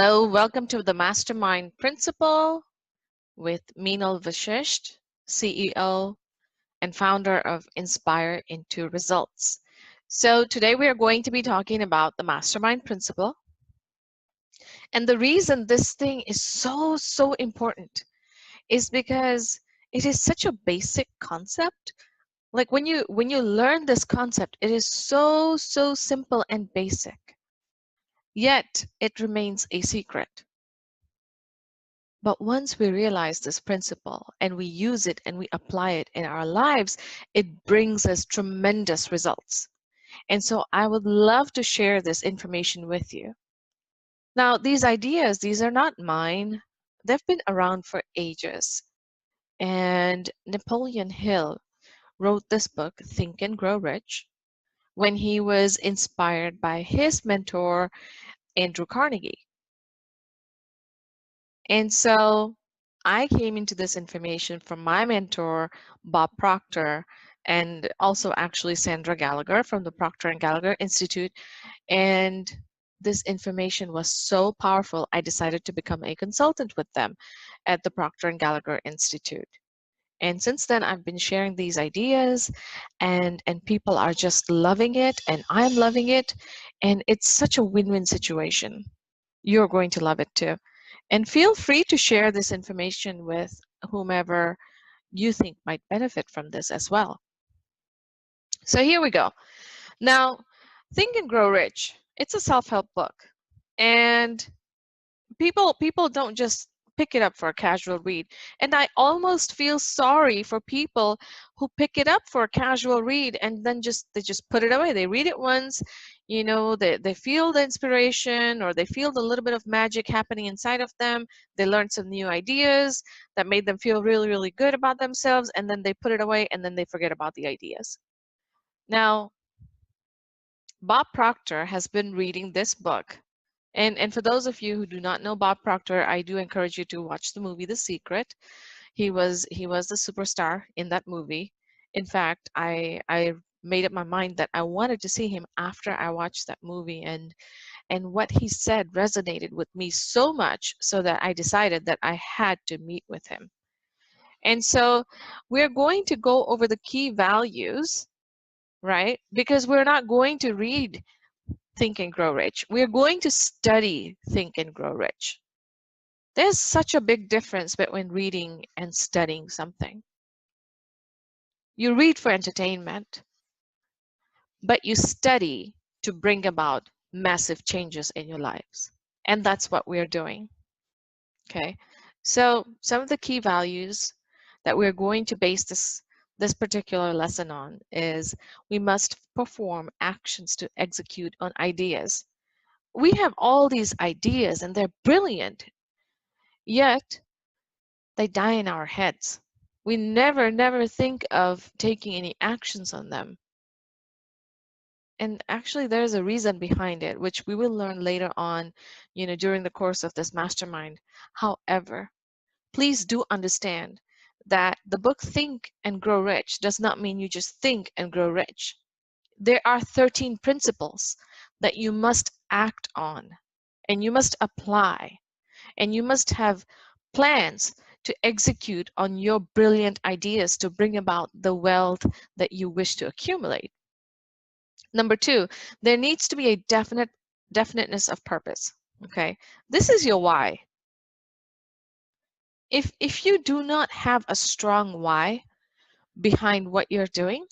Hello, welcome to the Mastermind Principle with Meenal Vashisht, CEO and founder of Inspire into Results. So today we are going to be talking about the Mastermind Principle. And the reason this thing is so important is because it is such a basic concept. Like when you learn this concept, it is so simple and basic. Yet it remains a secret. But once we realize this principle and we use it and we apply it in our lives, it brings us tremendous results. And so I would love to share this information with you. Now, these ideas, these are not mine. They've been around for ages. And Napoleon Hill wrote this book, Think and Grow Rich, when he was inspired by his mentor, Andrew Carnegie. And so I came into this information from my mentor, Bob Proctor, and also actually Sandra Gallagher from the Proctor and Gallagher Institute. And this information was so powerful, I decided to become a consultant with them at the Proctor and Gallagher Institute. And since then, I've been sharing these ideas, and people are just loving it, and I'm loving it. And it's such a win-win situation. You're going to love it too. And feel free to share this information with whomever you think might benefit from this as well. So here we go. Now, Think and Grow Rich. It's a self-help book. And people don't just pick it up for a casual read. And I almost feel sorry for people who pick it up for a casual read and then they just put it away. They read it once, you know, they feel the inspiration or they feel the little bit of magic happening inside of them. They learn some new ideas that made them feel really good about themselves, and then they put it away and then they forget about the ideas. Now, Bob Proctor has been reading this book. And for those of you who do not know Bob Proctor, I do encourage you to watch the movie The Secret. He was the superstar in that movie. In fact, I made up my mind that I wanted to see him after I watched that movie, and what he said resonated with me so much so that I decided that I had to meet with him. And so we're going to go over the key values, right? Because we're not going to read Think and Grow Rich. We're going to study Think and Grow Rich. There's such a big difference between reading and studying something. You read for entertainment, but you study to bring about massive changes in your lives. And that's what we're doing. Okay. So some of the key values that we're going to base this particular lesson on is we must perform actions to execute on ideas. We have all these ideas and they're brilliant, yet they die in our heads. We never think of taking any actions on them. And actually there's a reason behind it, which we will learn later on, you know, during the course of this mastermind. However, please do understand that the book Think and Grow Rich does not mean you just think and grow rich. There are 13 principles that you must act on, and you must apply, and you must have plans to execute on your brilliant ideas to bring about the wealth that you wish to accumulate. Number 2, there needs to be a definiteness of purpose. Okay, this is your why. If you do not have a strong why behind what you're doing,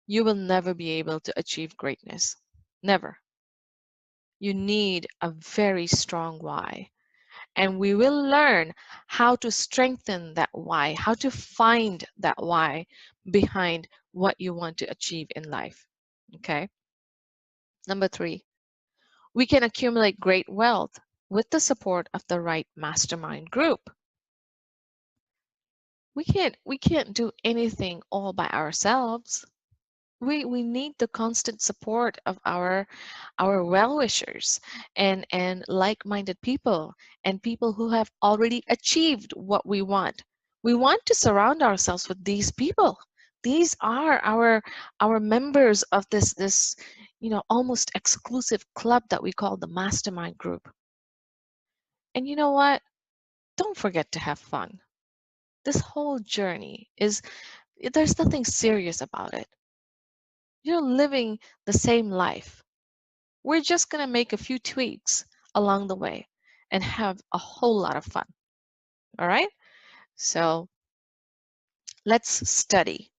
you will never be able to achieve greatness. Never. You need a very strong why. And we will learn how to strengthen that why, how to find that why behind what you want to achieve in life. Okay. Number 3, we can accumulate great wealth with the support of the right mastermind group. We can't do anything all by ourselves. We need the constant support of our well-wishers and like-minded people and people who have already achieved what we want. We want to surround ourselves with these people. These are our members of this you know, almost exclusive club that we call the mastermind group. And you know what? Don't forget to have fun. This whole journey is, there's nothing serious about it. You're living the same life. We're just going to make a few tweaks along the way and have a whole lot of fun. All right? So let's study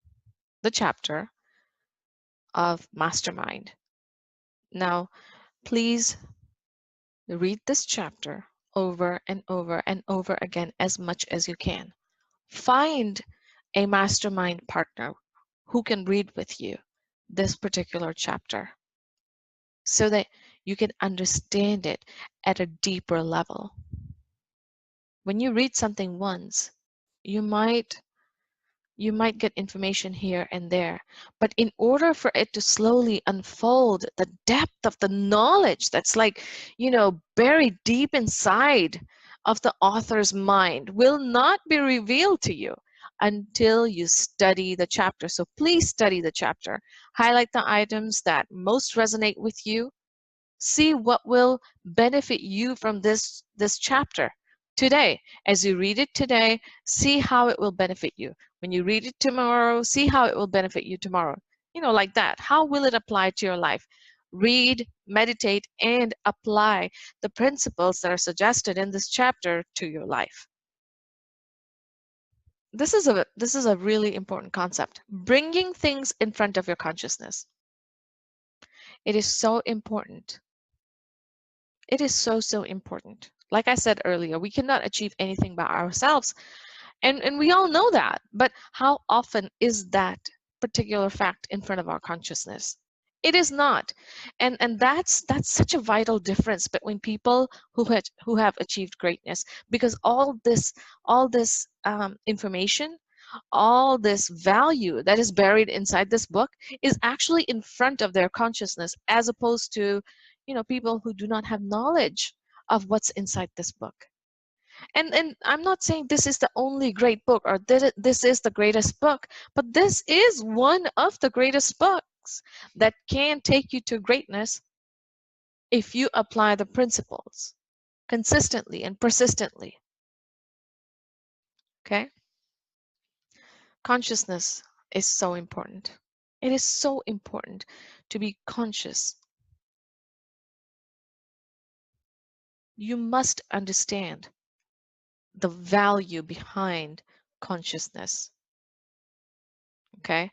the chapter of mastermind. Now, please read this chapter over and over and over again as much as you can. Find a mastermind partner who can read with you this particular chapter so that you can understand it at a deeper level. When you read something once, you might get information here and there, but in order for it to slowly unfold, the depth of the knowledge that's like, buried deep inside of the author's mind will not be revealed to you until you study the chapter. So please study the chapter. Highlight the items that most resonate with you. See what will benefit you from this chapter today. As you read it today, see how it will benefit you. When you read it tomorrow, see how it will benefit you tomorrow. Like that. How will it apply to your life? Read, meditate, and apply the principles that are suggested in this chapter to your life. This is a really important concept. Bringing things in front of your consciousness. It is so important. It is so, so important. Like I said earlier, we cannot achieve anything by ourselves. And we all know that. But how often is that particular fact in front of our consciousness? It is not. And that's such a vital difference between people who have achieved greatness, because all this information, all this value that is buried inside this book is actually in front of their consciousness, as opposed to people who do not have knowledge of what's inside this book. And I'm not saying this is the only great book or this is the greatest book, but this is one of the greatest books that can take you to greatness if you apply the principles consistently and persistently. Okay? Consciousness is so important. It is so important to be conscious. You must understand the value behind consciousness. Okay?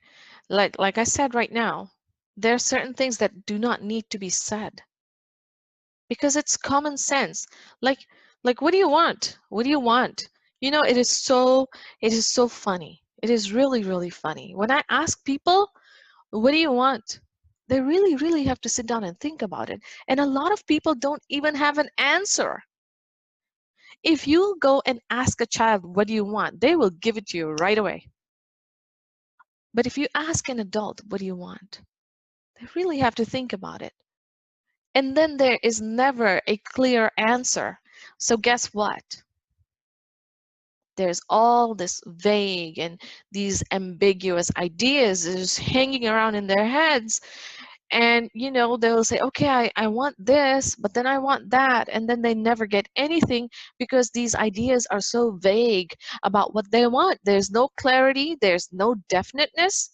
Like I said right now, there are certain things that do not need to be said because it's common sense. Like what do you want? What do you want? It is so funny. It is really, really funny. When I ask people, what do you want? They really, really have to sit down and think about it. And a lot of people don't even have an answer. If you go and ask a child, what do you want? They will give it to you right away. But if you ask an adult, what do you want? They really have to think about it. And then there is never a clear answer. So guess what? There's all this vague and these ambiguous ideas just hanging around in their heads. And they'll say, okay, I want this, but then I want that, and then they never get anything because these ideas are so vague about what they want. There's no clarity, there's no definiteness.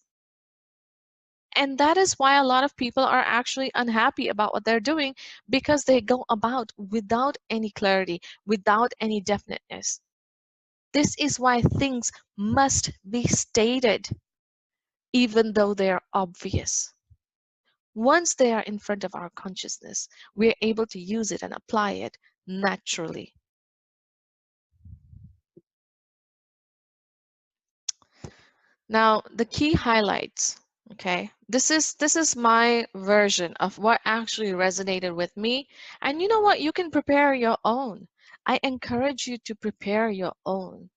And that is why a lot of people are actually unhappy about what they're doing, because they go about without any clarity, without any definiteness. This is why things must be stated, even though they are obvious. Once they are in front of our consciousness, we're able to use it and apply it naturally. Now, the key highlights, okay? This is my version of what actually resonated with me. And you know what? You can prepare your own. I encourage you to prepare your own.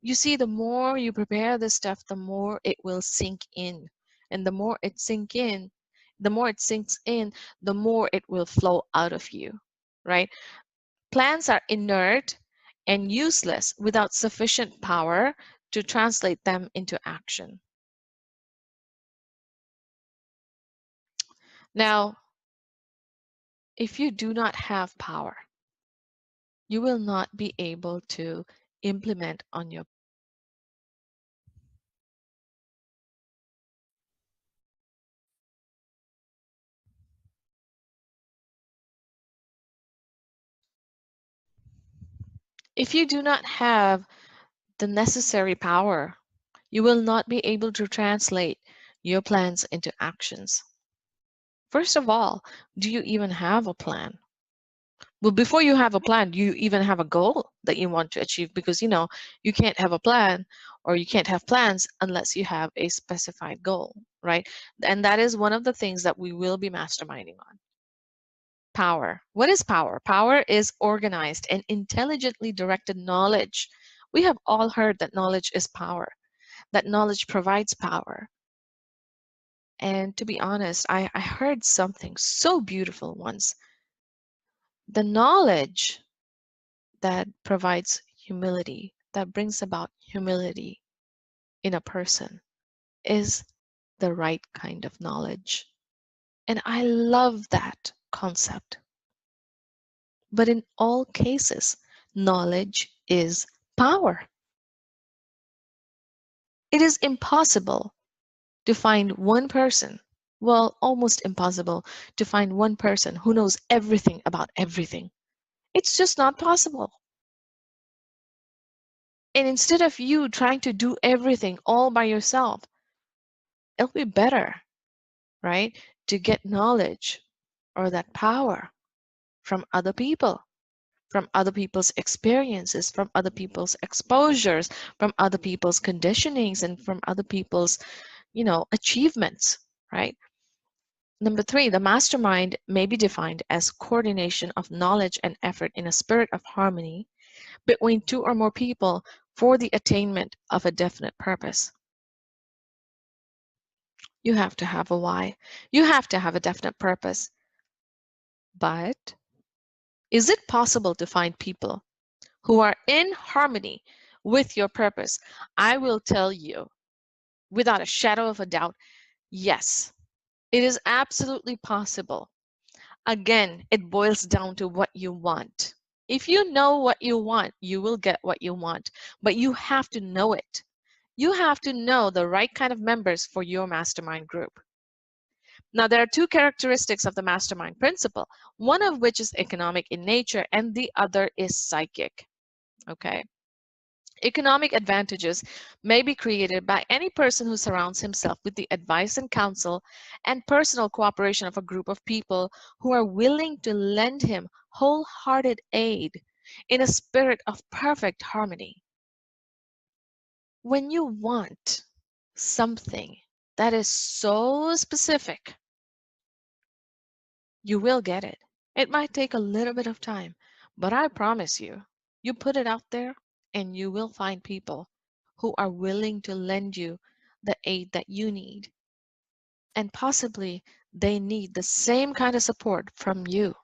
You see, the more you prepare this stuff, the more it will sink in. And the more it sinks in, the more it will flow out of you, right? Plans are inert and useless without sufficient power to translate them into action. Now, if you do not have power, you will not be able to implement on your. If you do not have the necessary power, you will not be able to translate your plans into actions. First of all, do you even have a plan? Well, before you have a plan, do you even have a goal that you want to achieve? Because you can't have a plan or you can't have plans unless you have a specified goal, right? And that is one of the things that we will be masterminding on. Power. What is power? Power is organized and intelligently directed knowledge. We have all heard that knowledge is power, that knowledge provides power. And to be honest, I heard something so beautiful once. The knowledge that provides humility, that brings about humility in a person, is the right kind of knowledge. And I love that concept. But in all cases, knowledge is power. It is impossible to find one person, well, almost impossible to find one person who knows everything about everything. It's just not possible. And instead of you trying to do everything all by yourself, it'll be better, right, to get knowledge or that power from other people, from other people's experiences, from other people's exposures, from other people's conditionings, and from other people's, achievements, right? Number three, the mastermind may be defined as coordination of knowledge and effort in a spirit of harmony between two or more people for the attainment of a definite purpose. You have to have a why. You have to have a definite purpose. But is it possible to find people who are in harmony with your purpose? I will tell you without a shadow of a doubt, yes, it is absolutely possible. Again, it boils down to what you want. If you know what you want, you will get what you want, but you have to know it. You have to know the right kind of members for your mastermind group. Now, there are two characteristics of the mastermind principle, one of which is economic in nature and the other is psychic. Okay. Economic advantages may be created by any person who surrounds himself with the advice and counsel and personal cooperation of a group of people who are willing to lend him wholehearted aid in a spirit of perfect harmony. When you want something that is so specific, you will get it. It might take a little bit of time, but I promise you, you put it out there and you will find people who are willing to lend you the aid that you need. And possibly they need the same kind of support from you,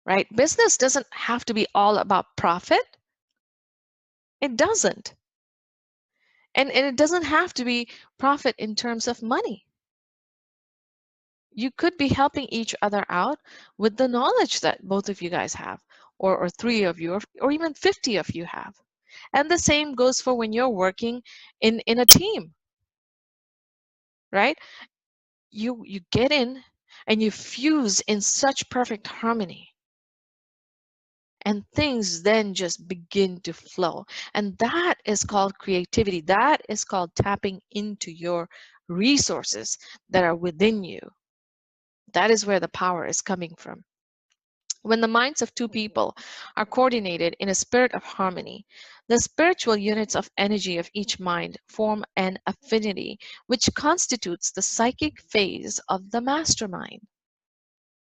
right? Business doesn't have to be all about profit. It doesn't. And it doesn't have to be profit in terms of money. You could be helping each other out with the knowledge that both of you guys have, or three of you, or even 50 of you have. And the same goes for when you're working in a team, right? You get in and you fuse in such perfect harmony. And things then just begin to flow. And that is called creativity. That is called tapping into your resources that are within you. That is where the power is coming from. When the minds of two people are coordinated in a spirit of harmony, the spiritual units of energy of each mind form an affinity, which constitutes the psychic phase of the mastermind,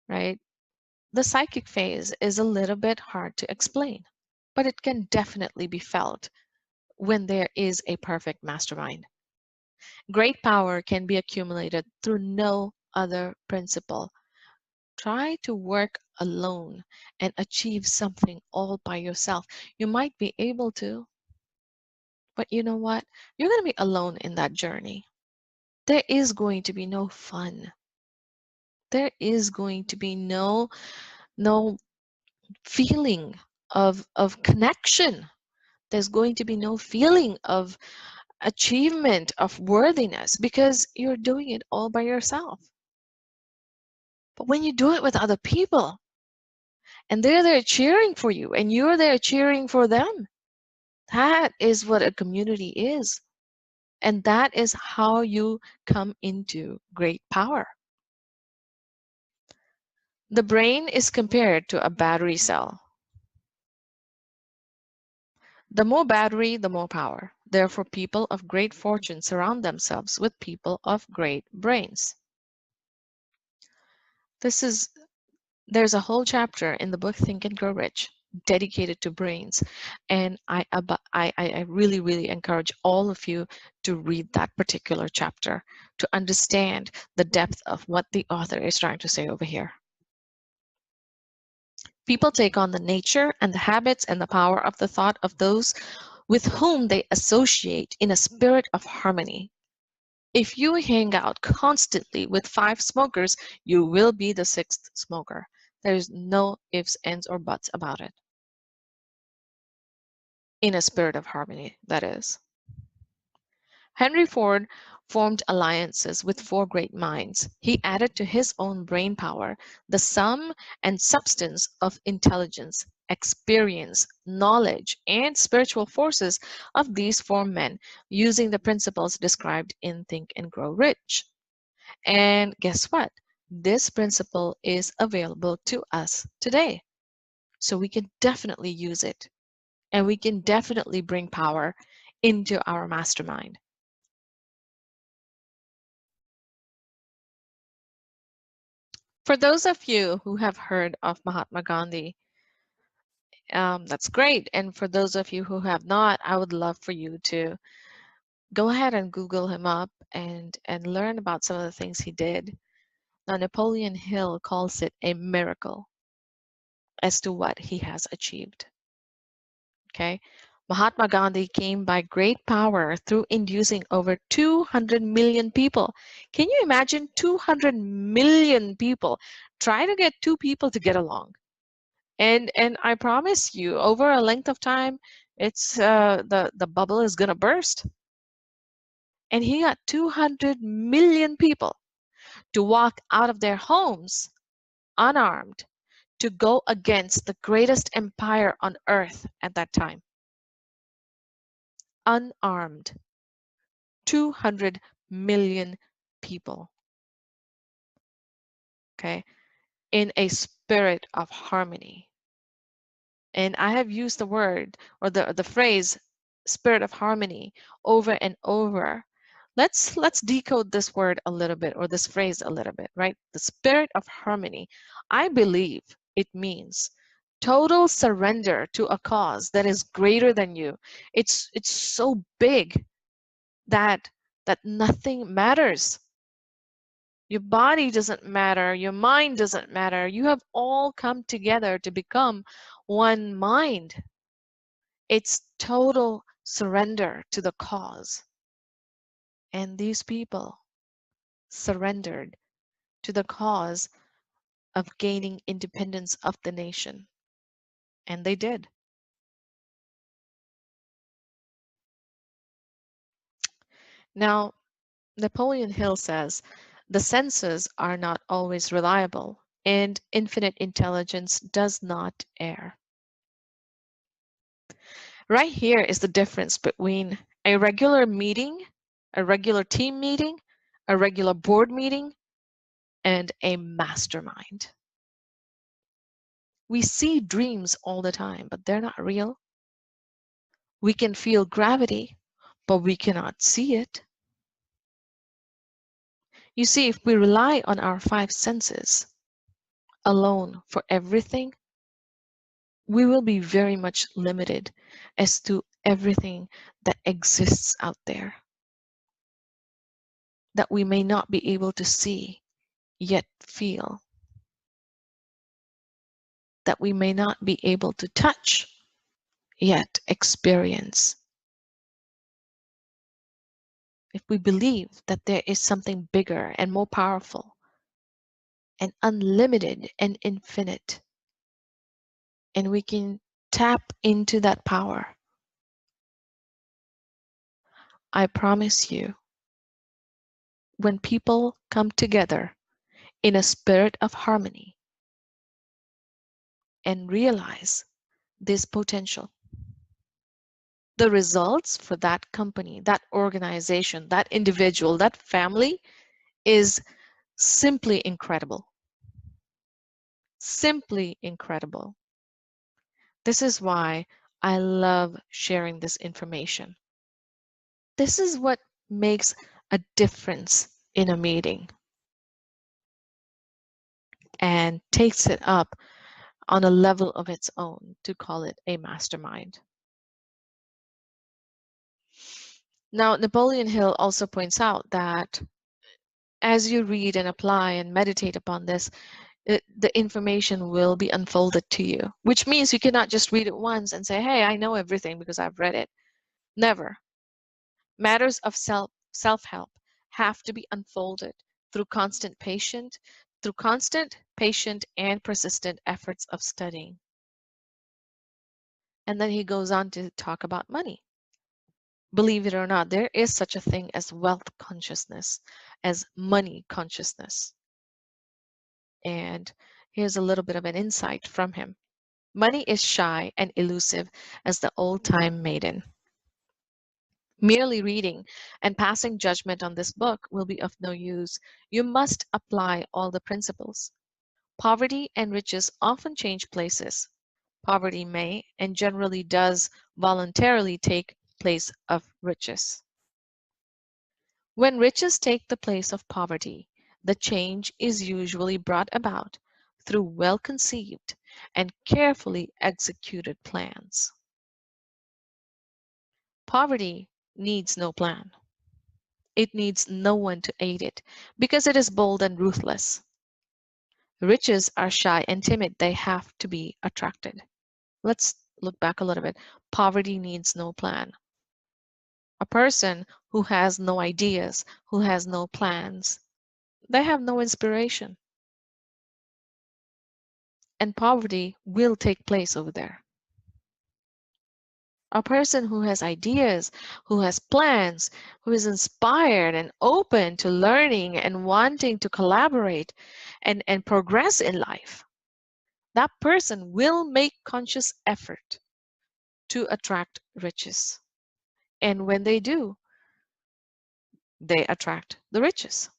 right? The psychic phase is a little bit hard to explain, but it can definitely be felt when there is a perfect mastermind. Great power can be accumulated through no other principle. Try to work alone and achieve something all by yourself. You might be able to, but you know what? You're going to be alone in that journey. There is going to be no fun. There is going to be no feeling of connection. There's going to be no feeling of achievement, of worthiness, because you're doing it all by yourself. But when you do it with other people, and they're there cheering for you, and you're there cheering for them, that is what a community is. And that is how you come into great power. The brain is compared to a battery cell. The more battery, the more power. Therefore, people of great fortune surround themselves with people of great brains. There's a whole chapter in the book Think and Grow Rich dedicated to brains. And I really, really encourage all of you to read that particular chapter to understand the depth of what the author is trying to say over here. People take on the nature and the habits and the power of the thought of those with whom they associate in a spirit of harmony. If you hang out constantly with 5 smokers, you will be the 6th smoker. There's no ifs, ands, or buts about it. In a spirit of harmony, that is. Henry Ford formed alliances with 4 great minds. He added to his own brain power the sum and substance of intelligence, experience, knowledge, and spiritual forces of these 4 men using the principles described in Think and Grow Rich. And guess what? This principle is available to us today. So we can definitely use it, and we can definitely bring power into our mastermind. For those of you who have heard of Mahatma Gandhi, that's great. And for those of you who have not, I would love for you to go ahead and Google him up and learn about some of the things he did. Now, Napoleon Hill calls it a miracle as to what he has achieved. Okay. Mahatma Gandhi came by great power through inducing over 200 million people. Can you imagine 200 million people? Try to get 2 people to get along. And I promise you, over a length of time, it's the bubble is gonna burst. And he got 200 million people to walk out of their homes unarmed to go against the greatest empire on earth at that time. Unarmed. 200 million people. Okay, in a spirit of harmony. And I have used the word or the phrase spirit of harmony over and over. Let's decode this word a little bit, or this phrase a little bit, right? The spirit of harmony. I believe it means total surrender to a cause that is greater than you. It's so big that nothing matters. Your body doesn't matter. Your mind doesn't matter. You have all come together to become one mind. It's total surrender to the cause. And these people surrendered to the cause of gaining independence of the nation. And they did. Now, Napoleon Hill says, the senses are not always reliable, and infinite intelligence does not err. Right here is the difference between a regular meeting, a regular team meeting, a regular board meeting, and a mastermind. We see dreams all the time, but they're not real. We can feel gravity, but we cannot see it. You see, if we rely on our 5 senses alone for everything, we will be very much limited as to everything that exists out there that we may not be able to see, yet feel, that we may not be able to touch, yet experience. If we believe that there is something bigger and more powerful and unlimited and infinite, and we can tap into that power. I promise you, when people come together in a spirit of harmony and realize this potential, the results for that company, that organization, that individual, that family is simply incredible. Simply incredible. This is why I love sharing this information. This is what makes a difference in a meeting and takes it up on a level of its own to call it a mastermind. Now, Napoleon Hill also points out that as you read and apply and meditate upon this, the information will be unfolded to you, which means you cannot just read it once and say, hey, I know everything because I've read it. Never. Matters of self-help have to be unfolded through constant patient, and persistent efforts of studying. And then he goes on to talk about money. Believe it or not, there is such a thing as wealth consciousness, as money consciousness. And here's a little bit of an insight from him. Money is shy and elusive as the old-time maiden. Merely reading and passing judgment on this book will be of no use. You must apply all the principles. Poverty and riches often change places. Poverty may and generally does voluntarily take place of riches. When riches take the place of poverty, the change is usually brought about through well-conceived and carefully executed plans. Poverty needs no plan. It needs no one to aid it because it is bold and ruthless. Riches are shy and timid. They have to be attracted. Let's look back a little bit. Poverty needs no plan. A person who has no ideas, who has no plans, they have no inspiration. And poverty will take place over there. A person who has ideas, who has plans, who is inspired and open to learning and wanting to collaborate and progress in life, that person will make conscious effort to attract riches. And when they do, they attract the riches.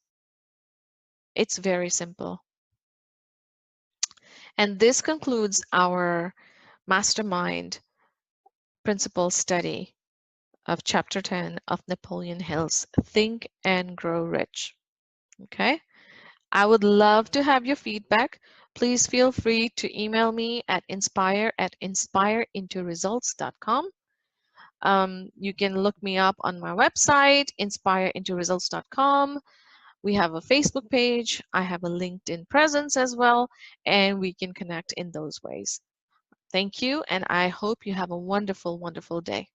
It's very simple. And this concludes our mastermind principle study of chapter 10 of Napoleon Hill's Think and Grow Rich. Okay, I would love to have your feedback. Please feel free to email me at inspireintoresults.com. You can look me up on my website, inspireintoresults.com. We have a Facebook page. I have a LinkedIn presence as well, and we can connect in those ways. Thank you, and I hope you have a wonderful, wonderful day.